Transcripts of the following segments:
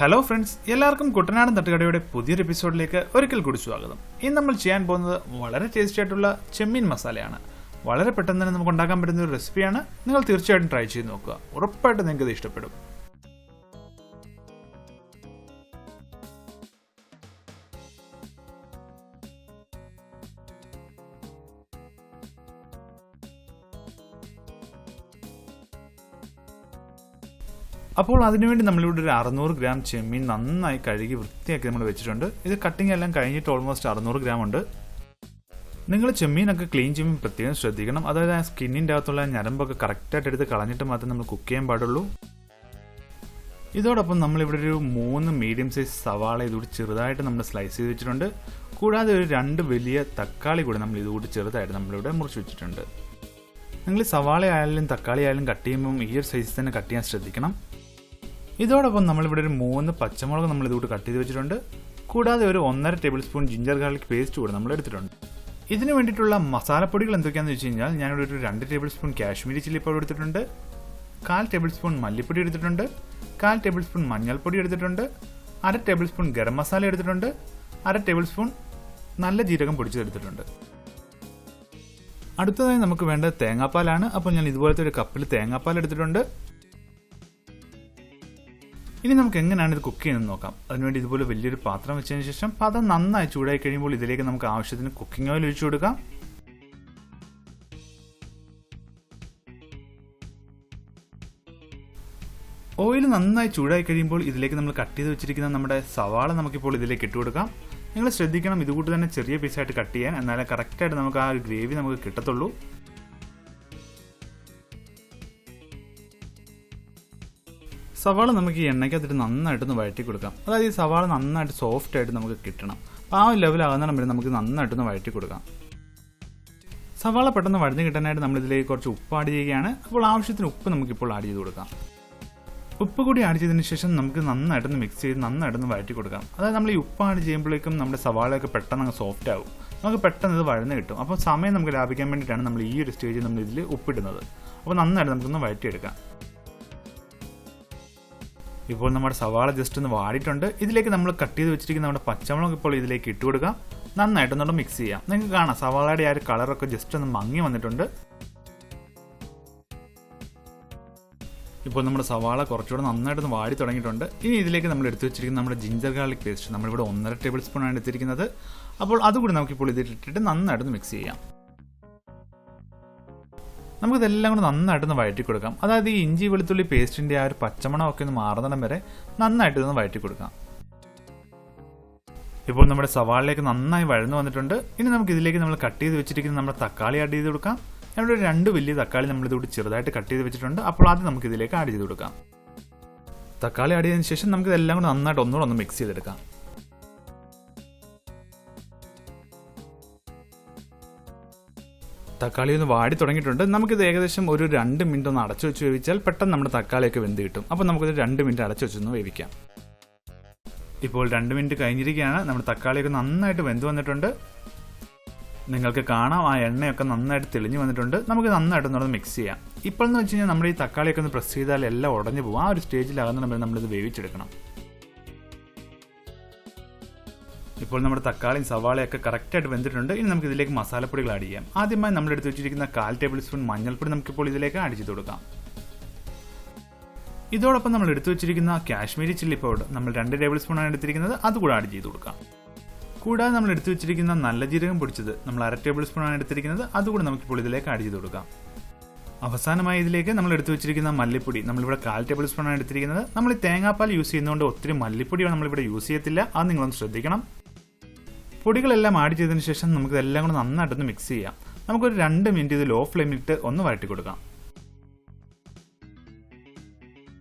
Hello friends, എല്ലാവർക്കും കുട്ടനാടൻ തട്ടുകടയുടെ പുതിയൊരു എപ്പിസോഡിലേക്ക് ഒരിക്കൽ കൂടി സ്വാഗതം. ഇന്ന് നമ്മൾ ചെയ്യാൻ പോകുന്നത് വളരെ ടേസ്റ്റി ആയിട്ടുള്ള ചെമ്മീൻ മസാലയാണ്. വളരെ പെട്ടെന്ന് തന്നെ നമുക്ക് ഉണ്ടാക്കാൻ പറ്റുന്ന ഒരു റെസിപ്പിയാണ്. നിങ്ങൾ തീർച്ചയായിട്ടും ട്രൈ ചെയ്ത് നോക്കുക. ഉറപ്പായിട്ടും നിങ്ങൾക്ക് ഇത് ഇഷ്ടപ്പെടും. അപ്പോൾ അതിനുവേണ്ടി നമ്മളിവിടെ ഒരു 600 ഗ്രാം ചെമ്മീൻ നന്നായി കഴുകി വൃത്തിയാക്കി നമ്മൾ വെച്ചിട്ടുണ്ട്. ഇത് കട്ടിങ് എല്ലാം കഴിഞ്ഞിട്ട് ഓൾമോസ്റ്റ് 600 ഗ്രാം ഉണ്ട്. നിങ്ങൾ ചെമ്മീനൊക്കെ ക്ലീൻ ചെയ്യുമ്പോൾ പ്രത്യേകം ശ്രദ്ധിക്കണം. അതായത് ആ സ്കിന്നിൻ്റെ അകത്തുള്ള ഞരമ്പൊക്കെ കറക്റ്റായിട്ട് എടുത്ത് കളഞ്ഞിട്ട് മാത്രമേ നമ്മൾ കുക്ക് ചെയ്യാൻ പാടുള്ളൂ. ഇതോടൊപ്പം നമ്മളിവിടെ ഒരു 3 മീഡിയം സൈസ് സവാള ഇതുകൂടി ചെറുതായിട്ട് നമ്മൾ സ്ലൈസ് ചെയ്ത് വെച്ചിട്ടുണ്ട്. കൂടാതെ ഒരു 2 വലിയ തക്കാളി കൂടി നമ്മൾ ഇതുകൂടി ചെറുതായിട്ട് നമ്മളിവിടെ മുറിച്ച് വെച്ചിട്ടുണ്ട്. നിങ്ങൾ സവാള ആയാലും തക്കാളി ആയാലും കട്ട് ചെയ്യുമ്പം ഈ ഒരു സൈസിൽ തന്നെ കട്ട് ചെയ്യാൻ ശ്രദ്ധിക്കണം. ഇതോടൊപ്പം നമ്മളിവിടെ ഒരു 3 പച്ചമുളക് നമ്മൾ ഇതുകൂടി കട്ട് ചെയ്ത് വെച്ചിട്ടുണ്ട്. കൂടാതെ ഒരു 1.5 table spoon ginger garlic paste കൂടെ നമ്മൾ എടുത്തിട്ടുണ്ട്. ഇതിന് വേണ്ടിയിട്ടുള്ള മസാലപ്പൊടികൾ എന്തൊക്കെയാണെന്ന് വെച്ച് കഴിഞ്ഞാൽ ഞാനിവിടെ ഒരു 2 table spoon Kashmiri chilli powder എടുത്തിട്ടുണ്ട്, 1/4 ടേബിൾ സ്പൂൺ മല്ലിപ്പൊടി എടുത്തിട്ടുണ്ട്, 1/4 ടേബിൾ സ്പൂൺ മഞ്ഞൾപ്പൊടി എടുത്തിട്ടുണ്ട്, 1/2 ടേബിൾ സ്പൂൺ ഗരം മസാല എടുത്തിട്ടുണ്ട്, 1/2 ടേബിൾ സ്പൂൺ നല്ല ജീരകം പൊടിച്ചെടുത്തിട്ടുണ്ട്. അടുത്തതായി നമുക്ക് വേണ്ടത് തേങ്ങാപ്പാലാണ്. അപ്പോൾ ഞാൻ ഇതുപോലത്തെ ഒരു കപ്പിൽ തേങ്ങാപ്പാൽ എടുത്തിട്ടുണ്ട്. ഇനി നമുക്ക് എങ്ങനെയാണ് ഇത് കുക്ക് ചെയ്യുന്നത് നോക്കാം. അതിനുവേണ്ടി ഇതുപോലെ വലിയൊരു പാത്രം വെച്ചതിന് ശേഷം പാത്രം നന്നായി ചൂടായി കഴിയുമ്പോൾ ഇതിലേക്ക് നമുക്ക് ആവശ്യത്തിന് കുക്കിംഗ് ഓയിൽ ഒഴിച്ചു കൊടുക്കാം. ഓയിൽ നന്നായി ചൂടായി കഴിയുമ്പോൾ ഇതിലേക്ക് നമ്മൾ കട്ട് ചെയ്ത് വെച്ചിരിക്കുന്ന നമ്മുടെ സവാള നമുക്കിപ്പോൾ ഇതിലേക്ക് ഇട്ട് കൊടുക്കാം. നിങ്ങൾ ശ്രദ്ധിക്കണം, ഇതുകൂട്ട് തന്നെ ചെറിയ പീസായിട്ട് കട്ട് ചെയ്യാൻ, എന്നാലേ കറക്റ്റായിട്ട് നമുക്ക് ആ ഒരു ഗ്രേവി നമുക്ക് കിട്ടത്തുള്ളൂ. സവാള നമുക്ക് ഈ എണ്ണയ്ക്കകത്തിട്ട് നന്നായിട്ടൊന്ന് വഴറ്റി കൊടുക്കാം. അതായത് ഈ സവാള നന്നായിട്ട് സോഫ്റ്റ് ആയിട്ട് നമുക്ക് കിട്ടണം. അപ്പോൾ ആ ഒരു ലെവലാകുന്നിടം വരെ നമുക്ക് നന്നായിട്ടൊന്ന് വഴറ്റി കൊടുക്കാം. സവാള പെട്ടെന്ന് വഴഞ്ഞ് കിട്ടാനായിട്ട് നമ്മളിതിലേക്ക് കുറച്ച് ഉപ്പ് ആഡ് ചെയ്യുകയാണ്. അപ്പോൾ ആവശ്യത്തിന് ഉപ്പ് നമുക്കിപ്പോൾ ആഡ് ചെയ്ത് കൊടുക്കാം. ഉപ്പ് കൂടി ആഡ് ചെയ്തതിന് ശേഷം നമുക്ക് നന്നായിട്ടൊന്ന് മിക്സ് ചെയ്ത് നന്നായിട്ടൊന്ന് വഴറ്റി കൊടുക്കാം. അതായത് നമ്മൾ ഈ ഉപ്പ് ആഡ് ചെയ്യുമ്പോഴേക്കും നമ്മുടെ സവാളയൊക്കെ പെട്ടെന്ന് അങ്ങ് സോഫ്റ്റ് ആവും. നമുക്ക് പെട്ടെന്ന് ഇത് വഴന്ന് കിട്ടും. അപ്പോൾ സമയം നമുക്ക് ലാഭിക്കാൻ വേണ്ടിയിട്ടാണ് നമ്മൾ ഈ ഒരു സ്റ്റേജിൽ നമ്മൾ ഇതിൽ ഉപ്പിടുന്നത്. അപ്പോൾ നന്നായിട്ട് നമുക്കൊന്ന് വഴറ്റിയെടുക്കാം. ഇപ്പോൾ നമ്മുടെ സവാള ജസ്റ്റ് ഒന്ന് വാടിയിട്ടുണ്ട്. ഇതിലേക്ക് നമ്മൾ കട്ട് ചെയ്ത് വെച്ചിരിക്കുന്ന നമ്മുടെ പച്ചമുളക് ഇപ്പോൾ ഇതിലേക്ക് ഇട്ട് കൊടുക്കാം. നന്നായിട്ടൊന്നുകൂടെ മിക്സ് ചെയ്യാം. നിങ്ങൾക്ക് കാണാം സവാളയുടെ ആ ഒരു കളറൊക്കെ ജസ്റ്റ് ഒന്ന് മങ്ങി വന്നിട്ടുണ്ട്. ഇപ്പോൾ നമ്മുടെ സവാള കുറച്ചുകൂടെ നന്നായിട്ടൊന്ന് വാടി തുടങ്ങിയിട്ടുണ്ട്. ഇനി ഇതിലേക്ക് നമ്മൾ എടുത്ത് വെച്ചിരിക്കുന്ന നമ്മുടെ ജിഞ്ചർ ഗാർലിക് പേസ്റ്റ് നമ്മളിവിടെ 1.5 ടേബിൾ സ്പൂൺ ആണ് എടുത്തിരിക്കുന്നത്. അപ്പോൾ അതുകൂടി നമുക്കിപ്പോൾ ഇതിട്ടിട്ട് നന്നായിട്ടൊന്ന് മിക്സ് ചെയ്യാം. നമുക്കിതെല്ലാം കൂടെ നന്നായിട്ടൊന്ന് വഴറ്റി കൊടുക്കാം. അതായത് ഈ ഇഞ്ചി വെളുത്തുള്ളി പേസ്റ്റിൻ്റെ ആ ഒരു പച്ചമണമൊക്കെ ഒന്ന് മാറുന്നിടം വരെ നന്നായിട്ടൊന്ന് വഴറ്റി കൊടുക്കാം. ഇപ്പോൾ നമ്മുടെ സവാളിലേക്ക് നന്നായി വഴന്നു വന്നിട്ടുണ്ട്. ഇനി നമുക്ക് ഇതിലേക്ക് നമ്മൾ കട്ട് ചെയ്ത് വെച്ചിരിക്കുന്ന നമ്മുടെ തക്കാളി ആഡ് ചെയ്ത് കൊടുക്കാം. ഞാനിവിടെ 2 വലിയ തക്കാളി നമ്മളിതോട് ചെറുതായിട്ട് കട്ട് ചെയ്ത് വെച്ചിട്ടുണ്ട്. അപ്പോൾ അത് നമുക്ക് ഇതിലേക്ക് ആഡ് ചെയ്ത് കൊടുക്കാം. തക്കാളി ആഡ് ചെയ്തതിന് ശേഷം നമുക്കിതെല്ലാം കൂടെ നന്നായിട്ട് ഒന്നുകൂടെ ഒന്ന് മിക്സ് ചെയ്തെടുക്കാം. തക്കാളി ഒന്ന് വാടി തുടങ്ങിയിട്ടുണ്ട്. നമുക്കിത് ഏകദേശം ഒരു 2 മിനിറ്റ് ഒന്ന് അടച്ചു വെച്ച് വേവിച്ചാൽ പെട്ടെന്ന് നമ്മുടെ തക്കാളിയൊക്കെ വെന്ത് കിട്ടും. അപ്പോൾ നമുക്കിത് 2 മിനിറ്റ് അടച്ചു വെച്ചൊന്ന് വേവിക്കാം. ഇപ്പോൾ 2 മിനിറ്റ് കഴിഞ്ഞിരിക്കുകയാണ്. നമ്മുടെ തക്കാളിയൊക്കെ നന്നായിട്ട് വെന്ത് വന്നിട്ടുണ്ട്. നിങ്ങൾക്ക് കാണാം ആ എണ്ണയൊക്കെ നന്നായിട്ട് തെളിഞ്ഞു വന്നിട്ടുണ്ട്. നമുക്ക് നന്നായിട്ടൊന്ന് മിക്സ് ചെയ്യാം. ഇപ്പോൾ എന്ന് വെച്ച് കഴിഞ്ഞാൽ നമ്മുടെ ഈ തക്കാളിയൊക്കെ ഒന്ന് പ്രസ് ചെയ്താൽ എല്ലാം ഉടഞ്ഞു പോകും. ആ ഒരു സ്റ്റേജിലാകുന്ന നമ്മളിത് വേവിച്ചെടുക്കണം. ഇപ്പോൾ നമ്മുടെ തക്കാളിയും സവാളയൊക്കെ കറക്റ്റായിട്ട് വെന്തിട്ടുണ്ട്. ഇനി നമുക്ക് ഇതിലേക്ക് മസാലപ്പൊടികൾ ആഡ് ചെയ്യാം. ആദ്യമായി നമ്മൾ എടുത്ത് വെച്ചിരിക്കുന്ന 1/4 ടേബിൾ സ്പൂൺ മഞ്ഞൾപ്പൊടി നമുക്കിപ്പോൾ ഇതിലേക്ക് ആഡ് ചെയ്ത് കൊടുക്കാം. ഇതോടൊപ്പം നമ്മൾ എടുത്തു വെച്ചിരിക്കുന്ന കാശ്മീരി ചില്ലി പൗഡർ നമ്മൾ 2 ടേബിൾ സ്പൂൺ ആണ് എടുത്തിരിക്കുന്നത്. അതുകൂടെ ആഡ് ചെയ്ത് കൊടുക്കാം. കൂടാതെ നമ്മൾ എടുത്തു വെച്ചിരിക്കുന്ന നല്ല ജീരകം പൊടിച്ചത് നമ്മൾ 1/2 ടേബിൾ സ്പൂൺ ആണ് എടുത്തിരിക്കുന്നത്. അതുകൂടെ നമുക്കിപ്പോൾ ഇതിലേക്ക് ആഡ് ചെയ്ത് കൊടുക്കാം. അവസാനമായി ഇതിലേക്ക് നമ്മൾ എടുത്തു വെച്ചിരിക്കുന്ന മല്ലിപ്പൊടി നമ്മളിവിടെ 1/4 ടേബിൾ സ്പൂൺ ആണ് എടുത്തിരിക്കുന്നത്. നമ്മൾ ഈ തേങ്ങാപ്പാൽ യൂസ് ചെയ്യുന്നതുകൊണ്ട് ഒത്തിരി മല്ലിപ്പൊടിയോ നമ്മളിവിടെ യൂസ് ചെയ്യത്തില്ല. അത് നിങ്ങളൊന്ന് ശ്രദ്ധിക്കണം. പൊടികളെല്ലാം ആഡ് ചെയ്തതിന് ശേഷം നമുക്കിതെല്ലാം കൂടെ നന്നായിട്ടൊന്ന് മിക്സ് ചെയ്യാം. നമുക്കൊരു 2 മിനിറ്റ് ഇത് ലോ ഫ്ലെയിമിലിട്ട് ഒന്ന് വഴറ്റി കൊടുക്കാം.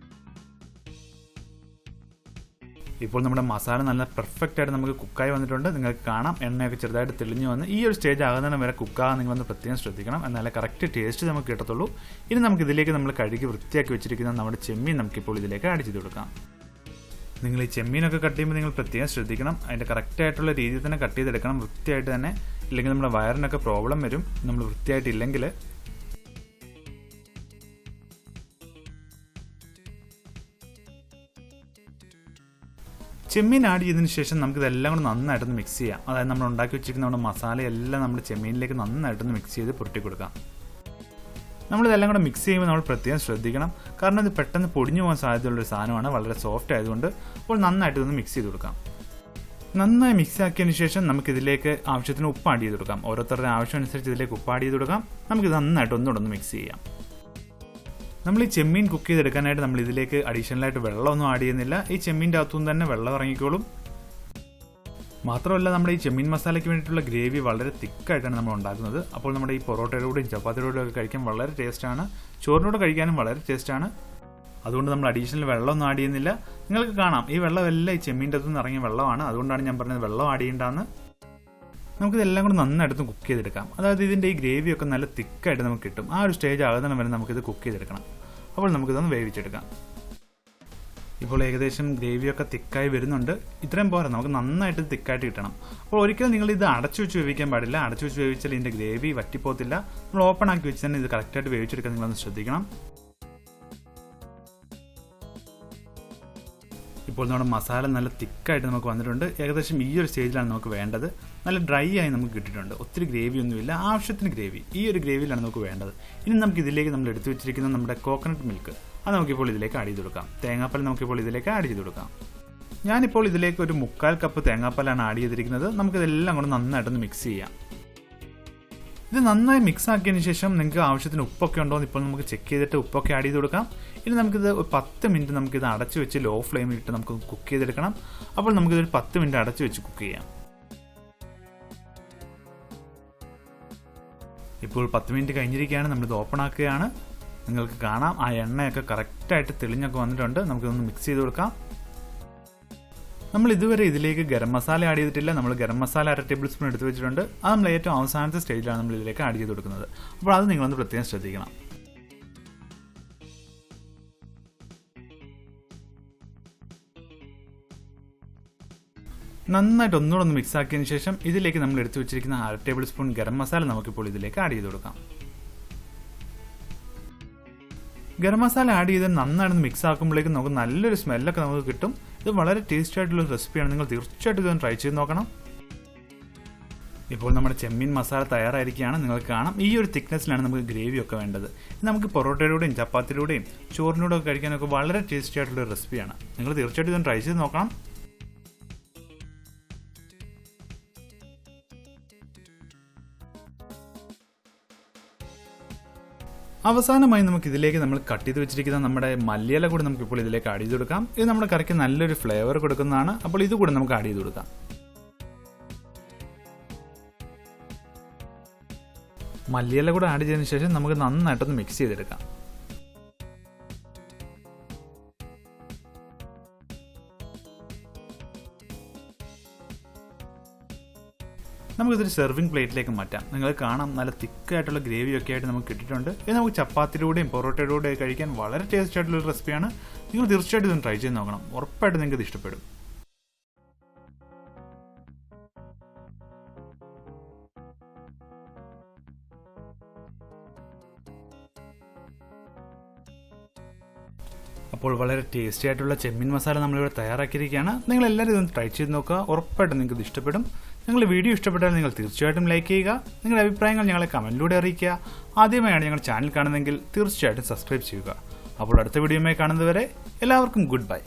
ഇപ്പോൾ നമ്മുടെ മസാല നല്ല പെർഫെക്റ്റ് ആയിട്ട് നമുക്ക് കുക്കായി വന്നിട്ടുണ്ട്. നിങ്ങൾക്ക് കാണാം എണ്ണയൊക്കെ ചെറുതായിട്ട് തെളിഞ്ഞു വന്ന് ഈ ഒരു സ്റ്റേജ് ആകുന്നതിന് വരെ കുക്കാകാൻ നിങ്ങളൊന്ന് പ്രത്യേകം ശ്രദ്ധിക്കണം. എന്നാലേ കറക്റ്റ് ടേസ്റ്റ് നമുക്ക് കിട്ടത്തുള്ളൂ. ഇനി നമുക്ക് ഇതിലേക്ക് നമ്മൾ കഴുകി വൃത്തിയാക്കി വെച്ചിരിക്കുന്ന നമ്മുടെ ചെമ്മീൻ നമുക്കിപ്പോൾ ഇതിലേക്ക് ആഡ് ചെയ്ത് കൊടുക്കാം. നിങ്ങൾ ഈ ചെമ്മീനൊക്കെ കട്ട് ചെയ്യുമ്പോൾ നിങ്ങൾ പ്രത്യേകം ശ്രദ്ധിക്കണം. അതിൻ്റെ കറക്റ്റായിട്ടുള്ള രീതിയിൽ തന്നെ കട്ട് ചെയ്തെടുക്കണം, വൃത്തിയായിട്ട് തന്നെ. ഇല്ലെങ്കിൽ നമ്മുടെ വയറിനൊക്കെ പ്രോബ്ലം വരും നമ്മൾ വൃത്തിയായിട്ടില്ലെങ്കിൽ. ചെമ്മീൻ ആഡ് ചെയ്തതിന് ശേഷം നമുക്കിതെല്ലാം കൂടെ നന്നായിട്ടൊന്ന് മിക്സ് ചെയ്യാം. അതായത് നമ്മൾ ഉണ്ടാക്കി വെച്ചിരിക്കുന്ന നമ്മുടെ മസാലയെല്ലാം നമ്മുടെ ചെമ്മീനിലേക്ക് നന്നായിട്ടൊന്ന് മിക്സ് ചെയ്ത് പുരട്ടി കൊടുക്കാം. നമ്മളിതെല്ലാം കൂടെ മിക്സ് ചെയ്യുമ്പോൾ നമ്മൾ പ്രത്യേകം ശ്രദ്ധിക്കണം. കാരണം ഇത് പെട്ടെന്ന് പൊടിഞ്ഞു പോകാൻ സാധ്യതയുള്ളൊരു സാധനമാണ്. വളരെ സോഫ്റ്റ് ആയതുകൊണ്ട് അപ്പോൾ നന്നായിട്ടൊന്ന് മിക്സ് ചെയ്ത് കൊടുക്കാം. നന്നായി മിക്സ് ആക്കിയതിന് ശേഷം നമുക്കിതിലേക്ക് ആവശ്യത്തിന് ഉപ്പ് ആഡ് ചെയ്ത് കൊടുക്കാം. ഓരോരുത്തരുടെ ആവശ്യം അനുസരിച്ച് ഇതിലേക്ക് ഉപ്പ് ആഡ് ചെയ്ത് കൊടുക്കാം. നമുക്കിത് നന്നായിട്ട് ഒന്നുകൂടെ മിക്സ് ചെയ്യാം. നമ്മൾ ഈ ചെമ്മീൻ കുക്ക് ചെയ്തെടുക്കാനായിട്ട് നമ്മൾ ഇതിലേക്ക് അഡീഷണലായിട്ട് വെള്ളമൊന്നും ആഡ് ചെയ്യുന്നില്ല. ഈ ചെമ്മീൻ്റെ അകത്തുനിന്ന് തന്നെ വെള്ളം ഇറങ്ങിക്കോളും. മാത്രമല്ല നമ്മുടെ ഈ ചെമ്മീൻ മസാലയ്ക്ക് വേണ്ടിയിട്ടുള്ള ഗ്രേവി വളരെ തിക്കായിട്ടാണ് നമ്മൾ ഉണ്ടാക്കുന്നത്. അപ്പോൾ നമ്മുടെ ഈ പൊറോട്ടയോടും ചപ്പാത്തിയോടും ഒക്കെ കഴിക്കാൻ വളരെ ടേസ്റ്റാണ്. ചോറിനോട് കഴിക്കാനും വളരെ ടേസ്റ്റാണ്. അതുകൊണ്ട് നമ്മൾ അഡീഷണൽ വെള്ളമൊന്നും ആഡ് ചെയ്യുന്നില്ല. നിങ്ങൾക്ക് കാണാം ഈ വെള്ളമെല്ലാം ഈ ചെമ്മീൻ്റെ അകത്തുനിന്ന് ഇറങ്ങിയ വെള്ളമാണ്. അതുകൊണ്ടാണ് ഞാൻ പറഞ്ഞത് വെള്ളം ആഡ് ചെയ്യേണ്ടതെന്ന്. നമുക്കിതെല്ലാം കൂടി നന്നായിട്ട് കുക്ക് ചെയ്തെടുക്കാം. അതായത് ഇതിൻ്റെ ഈ ഗ്രേവിയൊക്കെ നല്ല തിക്കായിട്ട് നമുക്ക് കിട്ടും. ആ ഒരു സ്റ്റേജ് ആകുന്നതിന് വരെ നമുക്കിത് കുക്ക് ചെയ്തെടുക്കണം. അപ്പോൾ നമുക്കിതൊന്ന് വേവിച്ചെടുക്കാം. ഇപ്പോൾ ഏകദേശം ഗ്രേവിയൊക്കെ തിക്കായി വരുന്നുണ്ട്. ഇത്രയും പോരാ, നമുക്ക് നന്നായിട്ട് തിക്കായിട്ട് കിട്ടണം. അപ്പോൾ ഒരിക്കലും നിങ്ങൾ ഇത് അടച്ചു വെച്ച് വേവിക്കാൻ പാടില്ല. അടച്ചു വെച്ച് വേവിച്ചാൽ ഇതിൻ്റെ ഗ്രേവി വറ്റിപ്പോത്തില്ല. നമ്മൾ ഓപ്പൺ ആക്കി വെച്ച് തന്നെ ഇത് കറക്റ്റായിട്ട് വേവിച്ചെടുക്കാൻ നിങ്ങളൊന്ന് ശ്രദ്ധിക്കണം. ഇപ്പോൾ നമ്മുടെ മസാല നല്ല തിക്കായിട്ട് നമുക്ക് വന്നിട്ടുണ്ട്. ഏകദേശം ഈ ഒരു സ്റ്റേജിലാണ് നമുക്ക് വേണ്ടത്. നല്ല ഡ്രൈ ആയി നമുക്ക് കിട്ടിയിട്ടുണ്ട്. ഒത്തിരി ഗ്രേവി ഒന്നുമില്ല, ആവശ്യത്തിന് ഗ്രേവി. ഈ ഒരു ഗ്രേവിയിലാണ് നമുക്ക് വേണ്ടത്. ഇനി നമുക്ക് ഇതിലേക്ക് നമ്മൾ എടുത്തു വെച്ചിരിക്കുന്ന നമ്മുടെ കോക്കനട്ട് മിൽക്ക് അത് നമുക്കിപ്പോൾ ഇതിലേക്ക് ആഡ് ചെയ്ത് കൊടുക്കാം. തേങ്ങാപ്പാൽ നമുക്കിപ്പോൾ ഇതിലേക്ക് ആഡ് ചെയ്ത് കൊടുക്കാം. ഞാനിപ്പോൾ ഇതിലേക്ക് ഒരു 1/4 കപ്പ് തേങ്ങാപ്പാലാണ് ആഡ് ചെയ്തിരിക്കുന്നത്. നമുക്കിതെല്ലാം കൂടെ നന്നായിട്ടൊന്ന് മിക്സ് ചെയ്യാം. ഇത് നന്നായി മിക്സ് ആക്കിയതിന് ശേഷം നിങ്ങൾക്ക് ആവശ്യത്തിന് ഉപ്പൊക്കെ ഉണ്ടോ എന്ന് ഇപ്പോൾ നമുക്ക് ചെക്ക് ചെയ്തിട്ട് ഉപ്പൊക്കെ ആഡ് ചെയ്ത് കൊടുക്കാം. ഇനി നമുക്കിത് ഒരു 10 മിനിറ്റ് നമുക്കിത് അടച്ചു വെച്ച് ലോ ഫ്ലെയിമിൽ ഇട്ട് നമുക്ക് കുക്ക് ചെയ്തെടുക്കണം. അപ്പോൾ നമുക്കിതൊരു 10 മിനിറ്റ് അടച്ചു വെച്ച് കുക്ക് ചെയ്യാം. ഇപ്പോൾ 10 മിനിറ്റ് കഴിഞ്ഞിരിക്കുകയാണ്. നമ്മളിത് ഓപ്പൺ ആക്കുകയാണ്. നിങ്ങൾക്ക് കാണാം ആ എണ്ണയൊക്കെ കറക്റ്റായിട്ട് തെളിഞ്ഞൊക്കെ വന്നിട്ടുണ്ട്. നമുക്കിതൊന്ന് മിക്സ് ചെയ്ത് കൊടുക്കാം. നമ്മൾ ഇതുവരെ ഇതിലേക്ക് ഗരം മസാല ആഡ് ചെയ്തിട്ടില്ല. നമ്മൾ ഗരം മസാല 1/2 ടേബിൾ സ്പൂൺ എടുത്ത് വെച്ചിട്ടുണ്ട്. അത് നമ്മൾ ഏറ്റവും അവസാനത്തെ സ്റ്റേജിലാണ് നമ്മൾ ഇതിലേക്ക് ആഡ് ചെയ്ത് കൊടുക്കുന്നത്. അപ്പോൾ അത് നിങ്ങളൊന്ന് പ്രത്യേകം ശ്രദ്ധിക്കണം. നന്നായിട്ട് ഒന്നുകൂടെ ഒന്ന് മിക്സ് ആക്കിയതിന് ശേഷം ഇതിലേക്ക് നമ്മൾ എടുത്തു വെച്ചിരിക്കുന്ന 1/2 ടേബിൾ സ്പൂൺ ഗരം മസാല നമുക്കിപ്പോൾ ഇതിലേക്ക് ആഡ് ചെയ്ത് കൊടുക്കാം. ഗരം മസാല ആഡ് ചെയ്ത് നന്നായിട്ട് മിക്സ് ആക്കുമ്പോഴേക്കും നമുക്ക് നല്ലൊരു സ്മെല്ലൊക്കെ നമുക്ക് കിട്ടും. ഇത് വളരെ ടേസ്റ്റി ആയിട്ടുള്ള റെസിപ്പിയാണ്. നിങ്ങൾ തീർച്ചയായിട്ടും ഇതൊന്ന് ട്രൈ ചെയ്ത് നോക്കണം. ഇപ്പോൾ നമ്മുടെ ചെമ്മീൻ മസാല തയ്യാറായിരിക്കുകയാണ്. നിങ്ങൾക്ക് കാണാം ഈ ഒരു തിക്നെസ്സിലാണ് നമുക്ക് ഗ്രേവിയൊക്കെ വേണ്ടത്. ഇത് നമുക്ക് പൊറോട്ടയിലൂടെയും ചപ്പാത്തിയിലൂടെയും ചോറിനൂടെ ഒക്കെ കഴിക്കാനൊക്കെ വളരെ ടേസ്റ്റി ആയിട്ടുള്ള റെസിപ്പിയാണ്. നിങ്ങൾ തീർച്ചയായിട്ടും ഇതൊന്ന് ട്രൈ ചെയ്ത് നോക്കണം. അവസാനമായി നമുക്ക് ഇതിലേക്ക് നമ്മൾ കട്ട് ചെയ്ത് വെച്ചിരിക്കുന്ന നമ്മുടെ മല്ലിയില കൂടി നമുക്കിപ്പോൾ ഇതിലേക്ക് ആഡ് ചെയ്ത് കൊടുക്കാം. ഇത് നമ്മുടെ കറിക്ക് നല്ലൊരു ഫ്ലേവർ കൊടുക്കുന്നതാണ്. അപ്പോൾ ഇത് കൂടെ നമുക്ക് ആഡ് ചെയ്ത് കൊടുക്കാം. മല്ലിയില കൂടെ ആഡ് ചെയ്തതിന് ശേഷം നമുക്ക് നന്നായിട്ടൊന്ന് മിക്സ് ചെയ്തെടുക്കാം. നമുക്കിതൊരു സെർവിങ് പ്ലേറ്റിലേക്ക് മാറ്റാം. നിങ്ങൾ കാണാം നല്ല തിക്കായിട്ടുള്ള ഗ്രേവിയൊക്കെ ആയിട്ട് നമുക്ക് കിട്ടിയിട്ടുണ്ട്. ഇത് നമുക്ക് ചപ്പാത്തിയിലൂടെയും പൊറോട്ടയിലൂടെയും കഴിക്കാൻ വളരെ ടേസ്റ്റ് ആയിട്ടുള്ള റെസിപ്പിയാണ്. നിങ്ങൾ തീർച്ചയായിട്ടും ഇതൊന്ന് ട്രൈ ചെയ്ത് നോക്കണം. ഉറപ്പായിട്ടും നിങ്ങൾക്ക് ഇത് ഇഷ്ടപ്പെടും. അപ്പോൾ വളരെ ടേസ്റ്റി ആയിട്ടുള്ള ചെമ്മീൻ മസാല നമ്മളിവിടെ തയ്യാറാക്കിയിരിക്കുകയാണ്. നിങ്ങൾ എല്ലാവരും ഇതൊന്ന് ട്രൈ ചെയ്ത് നോക്കുക. ഉറപ്പായിട്ടും നിങ്ങൾക്ക് ഇത് ഇഷ്ടപ്പെടും. നിങ്ങളുടെ വീഡിയോ ഇഷ്ടപ്പെട്ടാൽ നിങ്ങൾ തീർച്ചയായിട്ടും ലൈക്ക് ചെയ്യുക. നിങ്ങളുടെ അഭിപ്രായങ്ങൾ ഞങ്ങളെ കമൻറ്റിലൂടെ അറിയിക്കുക. ആദ്യമായാണ് ഞങ്ങൾ ചാനൽ കാണുന്നതെങ്കിൽ തീർച്ചയായിട്ടും സബ്സ്ക്രൈബ് ചെയ്യുക. അപ്പോൾ അടുത്ത വീഡിയോയുമായി കാണുന്നതുവരെ എല്ലാവർക്കും ഗുഡ് ബൈ.